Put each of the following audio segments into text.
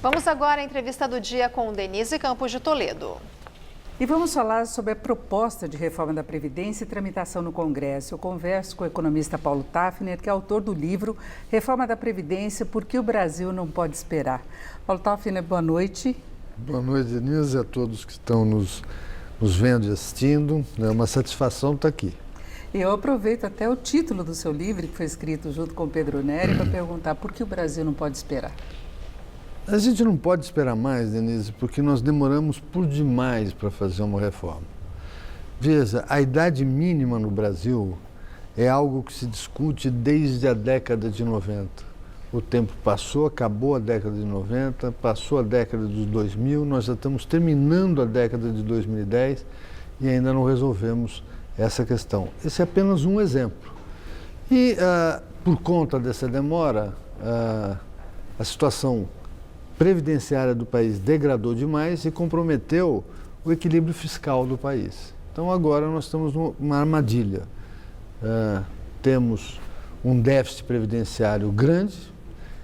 Vamos agora à entrevista do dia com Denise Campos de Toledo. E vamos falar sobre a proposta de reforma da Previdência e tramitação no Congresso. Eu converso com o economista Paulo Tafner, que é autor do livro Reforma da Previdência, Por que o Brasil não pode esperar. Paulo Tafner, boa noite. Boa noite, Denise, a todos que estão nos vendo e assistindo. É uma satisfação estar aqui. Eu aproveito até o título do seu livro, que foi escrito junto com Pedro Neri, para perguntar por que o Brasil não pode esperar. A gente não pode esperar mais, Denise, porque nós demoramos por demais para fazer uma reforma. Veja, a idade mínima no Brasil é algo que se discute desde a década de 90. O tempo passou, acabou a década de 90, passou a década dos 2000, nós já estamos terminando a década de 2010 e ainda não resolvemos essa questão. Esse é apenas um exemplo. E, por conta dessa demora, a situação previdenciária do país degradou demais e comprometeu o equilíbrio fiscal do país. Então agora nós estamos numa armadilha. Temos um déficit previdenciário grande,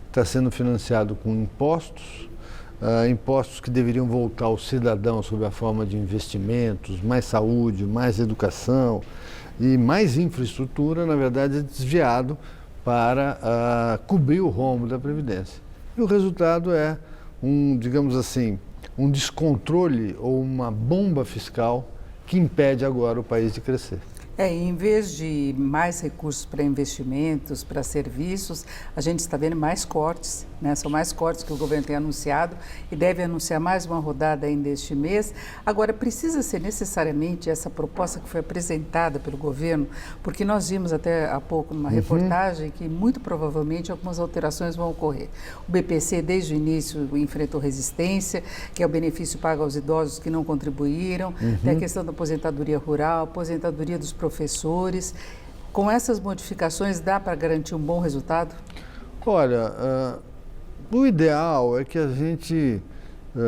está sendo financiado com impostos, impostos que deveriam voltar ao cidadão sob a forma de investimentos, mais saúde, mais educação e mais infraestrutura, na verdade, é desviado para cobrir o rombo da Previdência. E o resultado é digamos assim, um descontrole ou uma bomba fiscal que impede agora o país de crescer. Em vez de mais recursos para investimentos, para serviços, a gente está vendo mais cortes, né? São mais cortes que o governo tem anunciado e deve anunciar mais uma rodada ainda este mês. Agora, precisa ser necessariamente essa proposta que foi apresentada pelo governo, porque nós vimos até há pouco numa reportagem que muito provavelmente algumas alterações vão ocorrer. O BPC, desde o início, enfrentou resistência, que é o benefício pago aos idosos que não contribuíram, tem a questão da aposentadoria rural, aposentadoria dos professores. Com essas modificações, dá para garantir um bom resultado? Olha, o ideal é que a gente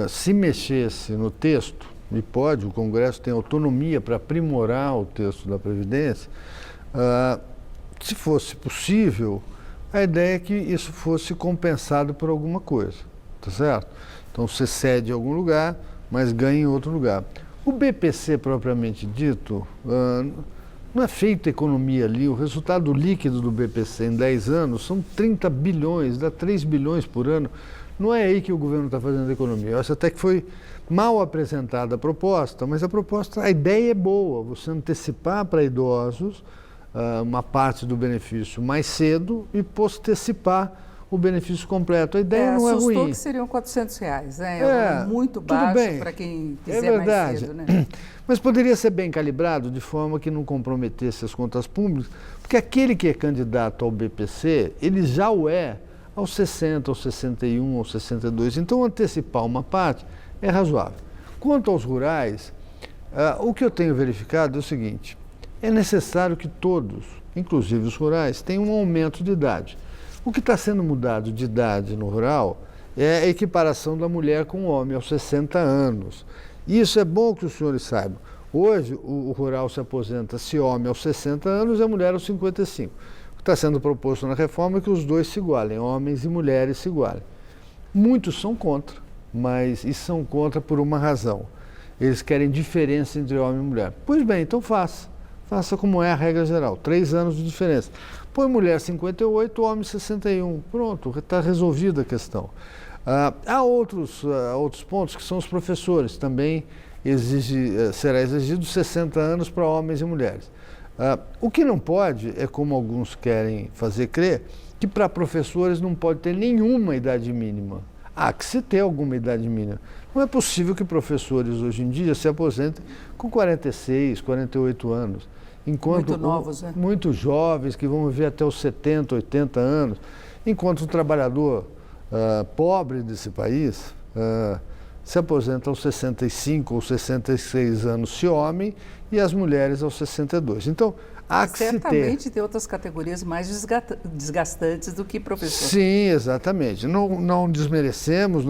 se mexesse no texto, e pode, o Congresso tem autonomia para aprimorar o texto da Previdência, se fosse possível, a ideia é que isso fosse compensado por alguma coisa, tá certo? Então você cede em algum lugar, mas ganha em outro lugar. O BPC propriamente dito, não é feita economia ali, o resultado líquido do BPC em 10 anos são 30 bilhões, dá 3 bilhões por ano. Não é aí que o governo está fazendo economia. Eu acho até que foi mal apresentada a proposta, mas a ideia é boa, você antecipar para idosos uma parte do benefício mais cedo e postecipar o benefício completo. A ideia não é ruim. Assustou que seriam R$400, né? É muito baixo para quem quiser mais cedo, né? Mas poderia ser bem calibrado de forma que não comprometesse as contas públicas, porque aquele que é candidato ao BPC, ele já o é aos 60, aos 61, aos 62. Então, antecipar uma parte é razoável. Quanto aos rurais, o que eu tenho verificado é o seguinte: é necessário que todos, inclusive os rurais, tenham um aumento de idade. O que está sendo mudado de idade no rural é a equiparação da mulher com o homem aos 60 anos. Isso é bom que os senhores saibam. Hoje, o rural se aposenta se homem aos 60 anos e a mulher aos 55. O que está sendo proposto na reforma é que os dois se igualem, homens e mulheres se igualem. Muitos são contra, e são contra por uma razão. Eles querem diferença entre homem e mulher. Pois bem, então faça. Faça como é a regra geral, 3 anos de diferença. Põe mulher 58, homem 61. Pronto, está resolvida a questão. Há outros pontos que são os professores. Também será exigido 60 anos para homens e mulheres. O que não pode é, como alguns querem fazer crer, que para professores não pode ter nenhuma idade mínima. Há que se ter alguma idade mínima. Não é possível que professores hoje em dia se aposentem com 46, 48 anos. Enquanto muito novos, né? Muito jovens, que vão viver até os 70, 80 anos. Enquanto o trabalhador pobre desse país se aposenta aos 65 ou 66 anos se homem e as mulheres aos 62. Então, há que se ter... Certamente tem outras categorias mais desgastantes do que professores. Sim, exatamente. Não desmerecemos,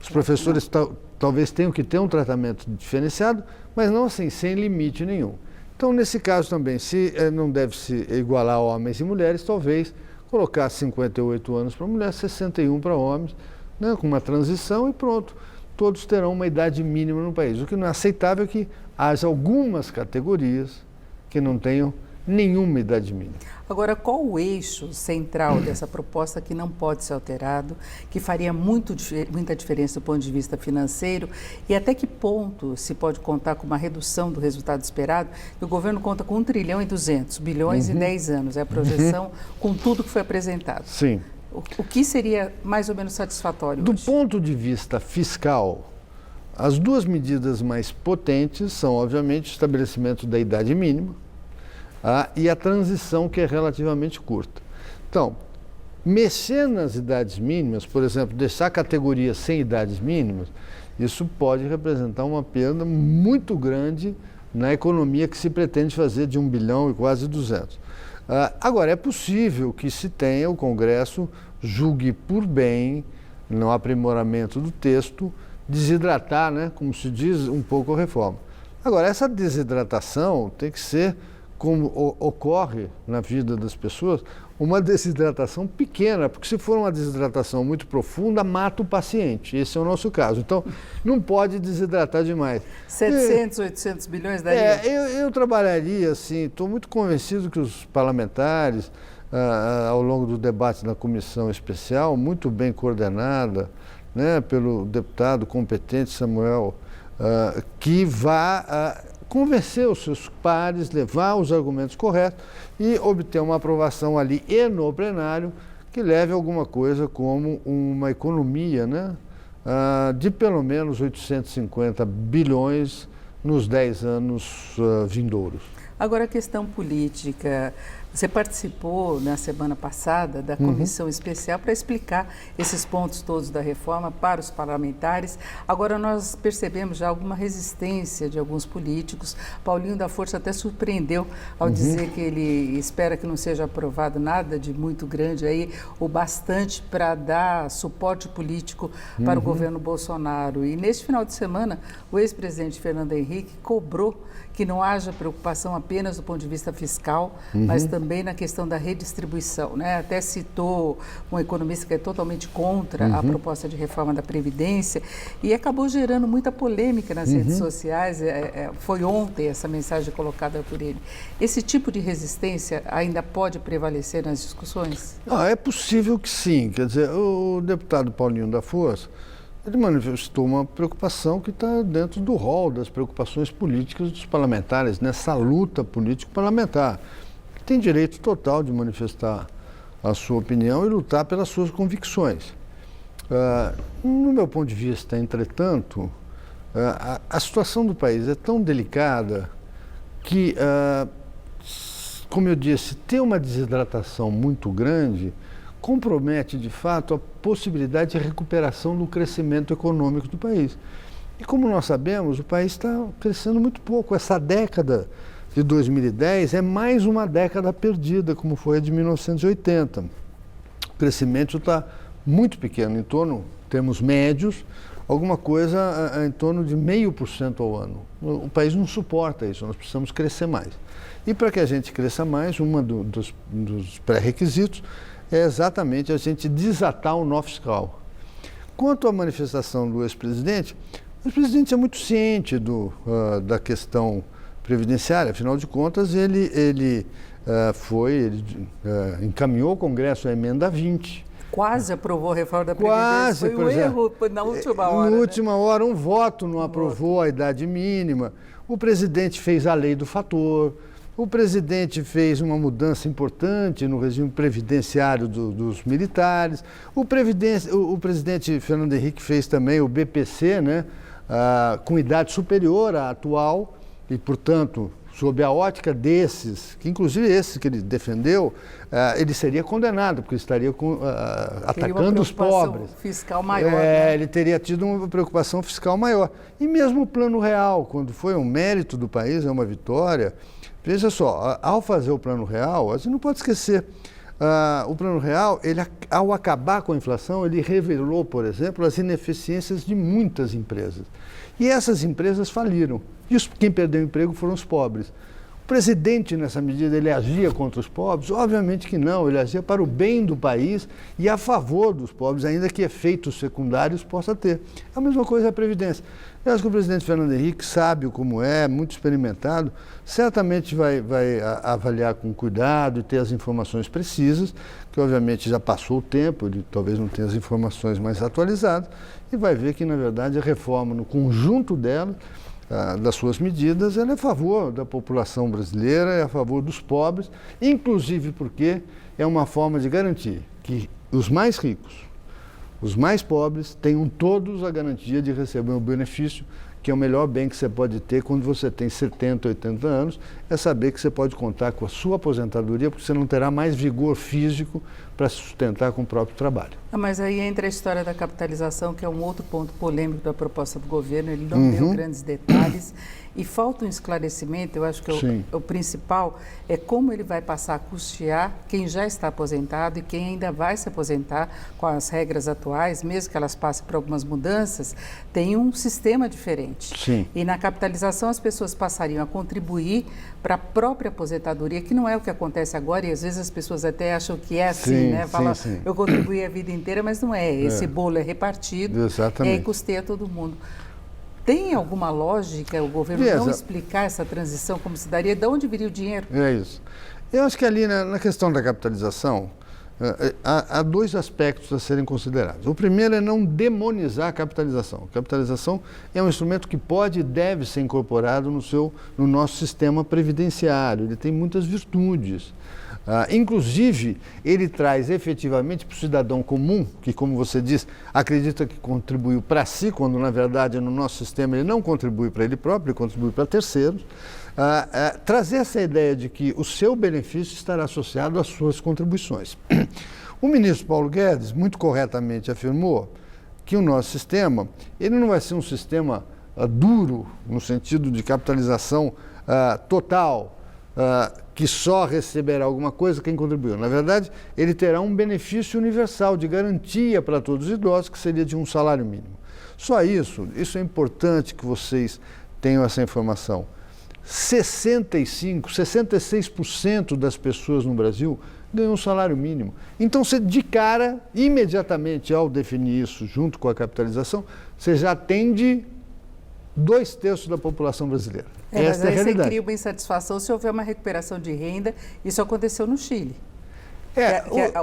os professores talvez tenham que ter um tratamento diferenciado, mas não assim, sem limite nenhum. Então, nesse caso também, se não deve se igualar homens e mulheres, talvez colocar 58 anos para mulher, 61 para homens, né, com uma transição e pronto. Todos terão uma idade mínima no país. O que não é aceitável é que haja algumas categorias que não tenham nenhuma idade mínima. Agora, qual o eixo central dessa proposta que não pode ser alterado, que faria muita diferença do ponto de vista financeiro e até que ponto se pode contar com uma redução do resultado esperado? O governo conta com 1,2 trilhões em 10 anos, é a projeção com tudo que foi apresentado. Sim. O que seria mais ou menos satisfatório Do hoje? ponto de vista fiscal, as duas medidas mais potentes são, obviamente, o estabelecimento da idade mínima e a transição, que é relativamente curta. Então, mexer nas idades mínimas, por exemplo, deixar categorias sem idades mínimas, isso pode representar uma perda muito grande na economia que se pretende fazer de 1 bilhão e quase 200. Agora, é possível que se tenha, o Congresso julgue por bem, no aprimoramento do texto, desidratar, né, como se diz, um pouco a reforma. Agora, essa desidratação tem que ser, como ocorre na vida das pessoas, uma desidratação pequena, porque se for uma desidratação muito profunda, mata o paciente. Esse é o nosso caso. Então, não pode desidratar demais. 700, 800 bilhões daria? Eu trabalharia assim, estou muito convencido que os parlamentares, ao longo do debate na comissão especial, muito bem coordenada, né, pelo deputado competente Samuel, que vá convencer os seus pares, levar os argumentos corretos e obter uma aprovação ali e no plenário que leve alguma coisa como uma economia, né, de pelo menos 850 bilhões nos 10 anos vindouros. Agora, a questão política. Você participou na semana passada da comissão especial para explicar esses pontos todos da reforma para os parlamentares. Agora nós percebemos já alguma resistência de alguns políticos. Paulinho da Força até surpreendeu ao dizer que ele espera que não seja aprovado nada de muito grande aí, o bastante para dar suporte político para o governo Bolsonaro. E neste final de semana, o ex-presidente Fernando Henrique cobrou que não haja preocupação apenas do ponto de vista fiscal, mas também na questão da redistribuição, né? Até citou um economista que é totalmente contra a proposta de reforma da Previdência e acabou gerando muita polêmica nas redes sociais. Foi ontem essa mensagem colocada por ele. Esse tipo de resistência ainda pode prevalecer nas discussões? É possível que sim. Quer dizer, o deputado Paulinho da Força, ele manifestou uma preocupação que está dentro do rol das preocupações políticas dos parlamentares, nessa luta político-parlamentar. Tem direito total de manifestar a sua opinião e lutar pelas suas convicções. No meu ponto de vista, entretanto, a situação do país é tão delicada que, como eu disse, ter uma desidratação muito grande compromete, de fato, a possibilidade de recuperação do crescimento econômico do país. E como nós sabemos, o país está crescendo muito pouco. Essa década de 2010 é mais uma década perdida, como foi a de 1980. O crescimento está muito pequeno, em termos médios, alguma coisa em torno de 0,5% ao ano. O país não suporta isso, nós precisamos crescer mais. E para que a gente cresça mais, um dos pré-requisitos é exatamente a gente desatar o nó fiscal. Quanto à manifestação do ex-presidente, o ex-presidente é muito ciente da questão previdenciária, afinal de contas, ele encaminhou ao Congresso a emenda 20. Quase aprovou a reforma da Previdência. Foi um erro na última hora. Na última hora, um voto não aprovou a idade mínima. O presidente fez a lei do fator. O presidente fez uma mudança importante no regime previdenciário dos militares. O presidente Fernando Henrique fez também o BPC, né, com idade superior à atual e, portanto, sob a ótica desses, que inclusive esse que ele defendeu, ele seria condenado, porque estaria atacando os pobres. Fiscal maior, né? Ele teria tido uma preocupação fiscal maior. E mesmo o Plano Real, quando foi um mérito do país, é uma vitória. Veja só, ao fazer o Plano Real, a gente não pode esquecer, o Plano Real, ao acabar com a inflação, ele revelou, por exemplo, as ineficiências de muitas empresas. E essas empresas faliram. E quem perdeu o emprego foram os pobres. presidente, nessa medida, ele agia contra os pobres? Obviamente que não, ele agia para o bem do país e a favor dos pobres, ainda que efeitos secundários possa ter. A mesma coisa a Previdência. Eu acho que o presidente Fernando Henrique sabe como é, muito experimentado, certamente vai avaliar com cuidado e ter as informações precisas, que obviamente já passou o tempo, ele talvez não tenha as informações mais atualizadas, e vai ver que, na verdade, a reforma, no conjunto dela, das suas medidas, ela é a favor da população brasileira, é a favor dos pobres, inclusive porque é uma forma de garantir que os mais ricos, os mais pobres tenham todos a garantia de receber um benefício, que é o melhor bem que você pode ter quando você tem 70, 80 anos, é saber que você pode contar com a sua aposentadoria, porque você não terá mais vigor físico para se sustentar com o próprio trabalho. Mas aí entra a história da capitalização, que é um outro ponto polêmico da proposta do governo, ele não deu grandes detalhes e falta um esclarecimento, eu acho que o principal é como ele vai passar a custear quem já está aposentado e quem ainda vai se aposentar com as regras atuais, mesmo que elas passem por algumas mudanças, tem um sistema diferente. Sim. E na capitalização as pessoas passariam a contribuir para a própria aposentadoria, que não é o que acontece agora, e às vezes as pessoas até acham que é assim, né? Fala, eu contribuí a vida inteira, mas não é. Esse bolo é repartido. Exatamente. E aí custeia todo mundo. Tem alguma lógica o governo não explicar essa transição como se daria? De onde viria o dinheiro? É isso. Eu acho que ali na questão da capitalização, há dois aspectos a serem considerados. O primeiro é não demonizar a capitalização. A capitalização é um instrumento que pode e deve ser incorporado no nosso sistema previdenciário. Ele tem muitas virtudes. Inclusive, ele traz efetivamente para o cidadão comum, que, como você diz, acredita que contribuiu para si, quando na verdade no nosso sistema ele não contribui para ele próprio, ele contribui para terceiros, trazer essa ideia de que o seu benefício estará associado às suas contribuições. O ministro Paulo Guedes, muito corretamente, afirmou que o nosso sistema, ele não vai ser um sistema duro, no sentido de capitalização total, que só receberá alguma coisa quem contribuiu. Na verdade, ele terá um benefício universal de garantia para todos os idosos, que seria de um salário mínimo. Só isso é importante que vocês tenham essa informação. 66% das pessoas no Brasil ganham um salário mínimo. Então, você de cara, imediatamente ao definir isso junto com a capitalização, você já atende 2/3 da população brasileira. Essa é a realidade. Você cria uma insatisfação se houver uma recuperação de renda. Isso aconteceu no Chile.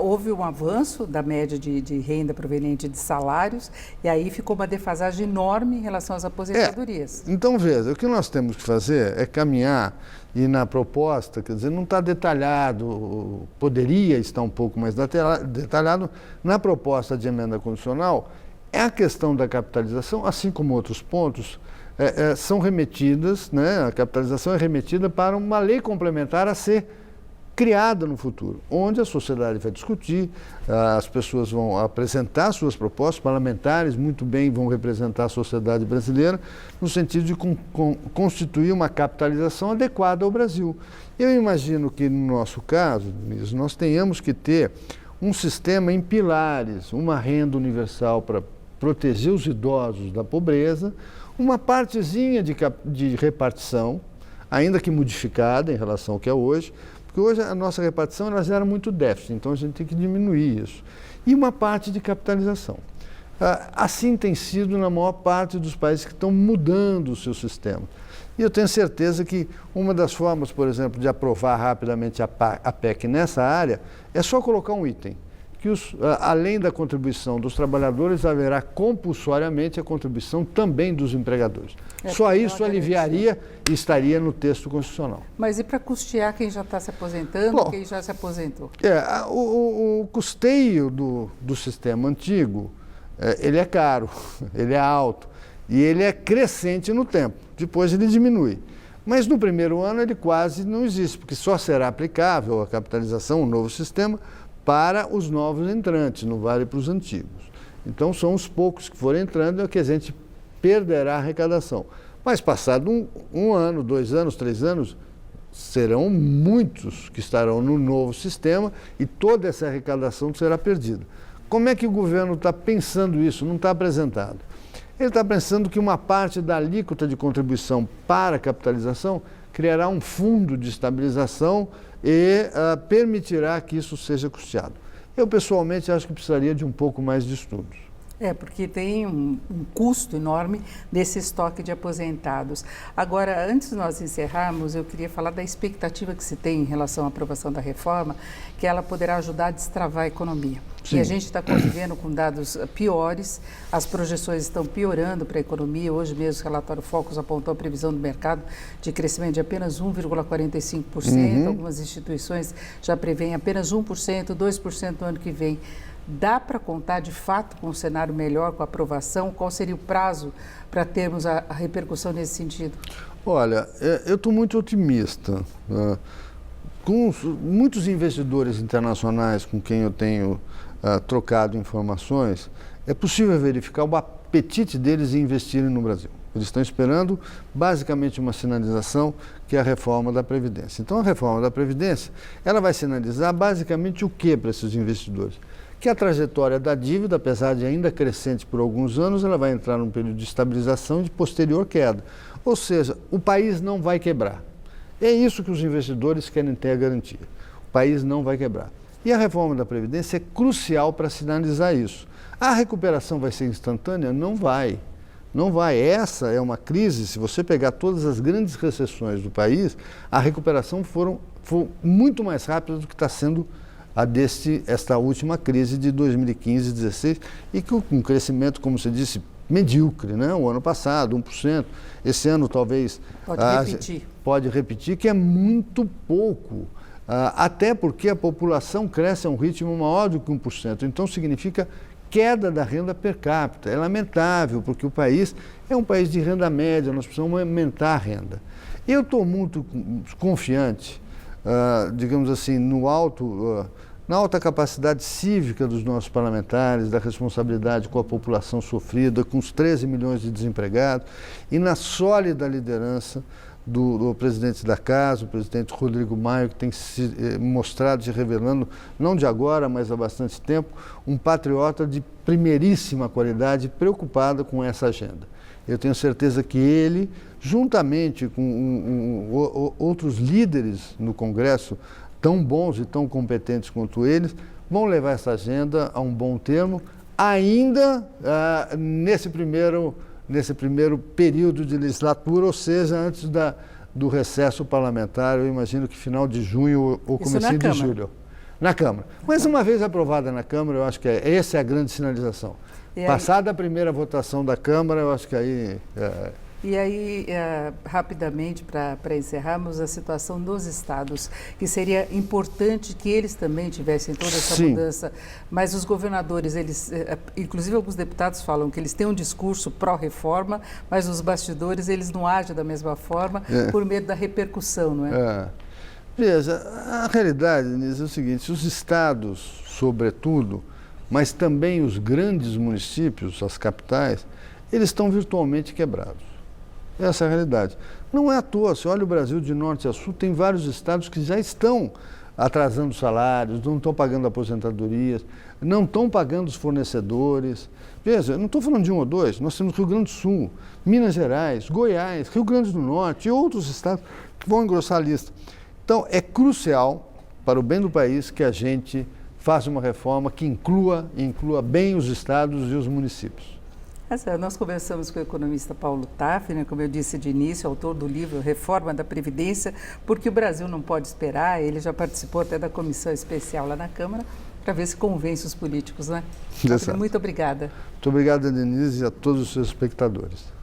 Houve um avanço da média de renda proveniente de salários e aí ficou uma defasagem enorme em relação às aposentadorias. Então, veja, o que nós temos que fazer é caminhar e na proposta, quer dizer, não está detalhado, poderia estar um pouco mais detalhado, na proposta de emenda condicional, é a questão da capitalização, assim como outros pontos, são remetidas, né, a capitalização é remetida para uma lei complementar a ser criada no futuro, onde a sociedade vai discutir, as pessoas vão apresentar suas propostas, parlamentares muito bem vão representar a sociedade brasileira, no sentido de constituir uma capitalização adequada ao Brasil. Eu imagino que, no nosso caso, nós tenhamos que ter um sistema em pilares, uma renda universal para proteger os idosos da pobreza, uma partezinha de repartição, ainda que modificada em relação ao que é hoje, porque hoje a nossa repartição ela gera muito déficit, então a gente tem que diminuir isso. E uma parte de capitalização. Assim tem sido na maior parte dos países que estão mudando o seu sistema. E eu tenho certeza que uma das formas, por exemplo, de aprovar rapidamente a PEC nessa área é só colocar um item, que além da contribuição dos trabalhadores, haverá compulsoriamente a contribuição também dos empregadores. Só isso aliviaria e estaria no texto constitucional. Mas e para custear quem já está se aposentando, quem já se aposentou? O custeio do sistema antigo, ele é caro, ele é alto e ele é crescente no tempo. Depois ele diminui. Mas no primeiro ano ele quase não existe, porque só será aplicável a capitalização, o novo sistema, para os novos entrantes, não vale para os antigos. Então, são os poucos que forem entrando é que a gente perderá a arrecadação. Mas, passado um ano, 2 anos, 3 anos, serão muitos que estarão no novo sistema e toda essa arrecadação será perdida. Como é que o governo está pensando isso? Não está apresentado. Ele está pensando que uma parte da alíquota de contribuição para a capitalização, criará um fundo de estabilização e permitirá que isso seja custeado. Eu, pessoalmente, acho que precisaria de um pouco mais de estudos. Porque tem um custo enorme desse estoque de aposentados. Agora, antes de nós encerrarmos, eu queria falar da expectativa que se tem em relação à aprovação da reforma, que ela poderá ajudar a destravar a economia. Sim. E a gente está convivendo com dados piores, as projeções estão piorando para a economia. Hoje mesmo o relatório Focus apontou a previsão do mercado de crescimento de apenas 1,45%, algumas instituições já prevêem apenas 1%, 2% no ano que vem. Dá para contar, de fato, com um cenário melhor, com a aprovação? Qual seria o prazo para termos a repercussão nesse sentido? Olha, eu estou muito otimista. Com muitos investidores internacionais com quem eu tenho trocado informações, é possível verificar o apetite deles em investirem no Brasil. Eles estão esperando, basicamente, uma sinalização, que é a reforma da Previdência. Então, a reforma da Previdência, ela vai sinalizar, basicamente, o que para esses investidores? Que a trajetória da dívida, apesar de ainda crescente por alguns anos, ela vai entrar num período de estabilização e de posterior queda. Ou seja, o país não vai quebrar. É isso que os investidores querem ter a garantia. O país não vai quebrar. E a reforma da Previdência é crucial para sinalizar isso. A recuperação vai ser instantânea? Não vai. Não vai. Essa é uma crise, se você pegar todas as grandes recessões do país, a recuperação foi muito mais rápida do que está sendo esta última crise de 2015 e 2016, e com um crescimento, como você disse, medíocre, né? O ano passado, 1%, esse ano talvez... Pode repetir, que é muito pouco, até porque a população cresce a um ritmo maior do que 1%, então significa queda da renda per capita. É lamentável, porque o país é um país de renda média, nós precisamos aumentar a renda. Eu estou muito confiante, digamos assim, na alta capacidade cívica dos nossos parlamentares, da responsabilidade com a população sofrida, com os 13 milhões de desempregados, e na sólida liderança do presidente da Casa, o presidente Rodrigo Maia, que tem se mostrado, se revelando, não de agora, mas há bastante tempo, um patriota de primeiríssima qualidade, preocupado com essa agenda. Eu tenho certeza que ele, juntamente com outros líderes no Congresso, tão bons e tão competentes quanto eles, vão levar essa agenda a um bom termo, ainda nesse primeiro período de legislatura, ou seja, antes do recesso parlamentar, eu imagino que final de junho ou comecinho de julho. Na Câmara. Mas uma vez aprovada na Câmara, eu acho que essa é a grande sinalização. Passada a primeira votação da Câmara, eu acho que aí... E aí, rapidamente, para encerrarmos, a situação dos estados, que seria importante que eles também tivessem toda essa mudança, mas os governadores, eles, inclusive alguns deputados falam que eles têm um discurso pró-reforma, mas os bastidores, eles não agem da mesma forma por medo da repercussão, não é? Veja, a realidade, Denise, é o seguinte, os estados, sobretudo, mas também os grandes municípios, as capitais, eles estão virtualmente quebrados. Essa é a realidade. Não é à toa, se olha o Brasil de norte a sul, tem vários estados que já estão atrasando salários, não estão pagando aposentadorias, não estão pagando os fornecedores. Veja, eu não estou falando de um ou dois, nós temos Rio Grande do Sul, Minas Gerais, Goiás, Rio Grande do Norte e outros estados que vão engrossar a lista. Então, é crucial para o bem do país que a gente faça uma reforma que inclua bem os estados e os municípios. Nós conversamos com o economista Paulo Tafner, como eu disse de início, autor do livro Reforma da Previdência, porque o Brasil não pode esperar. Ele já participou até da comissão especial lá na Câmara, para ver se convence os políticos, né? Muito obrigada. Muito obrigado, Denise, e a todos os seus espectadores.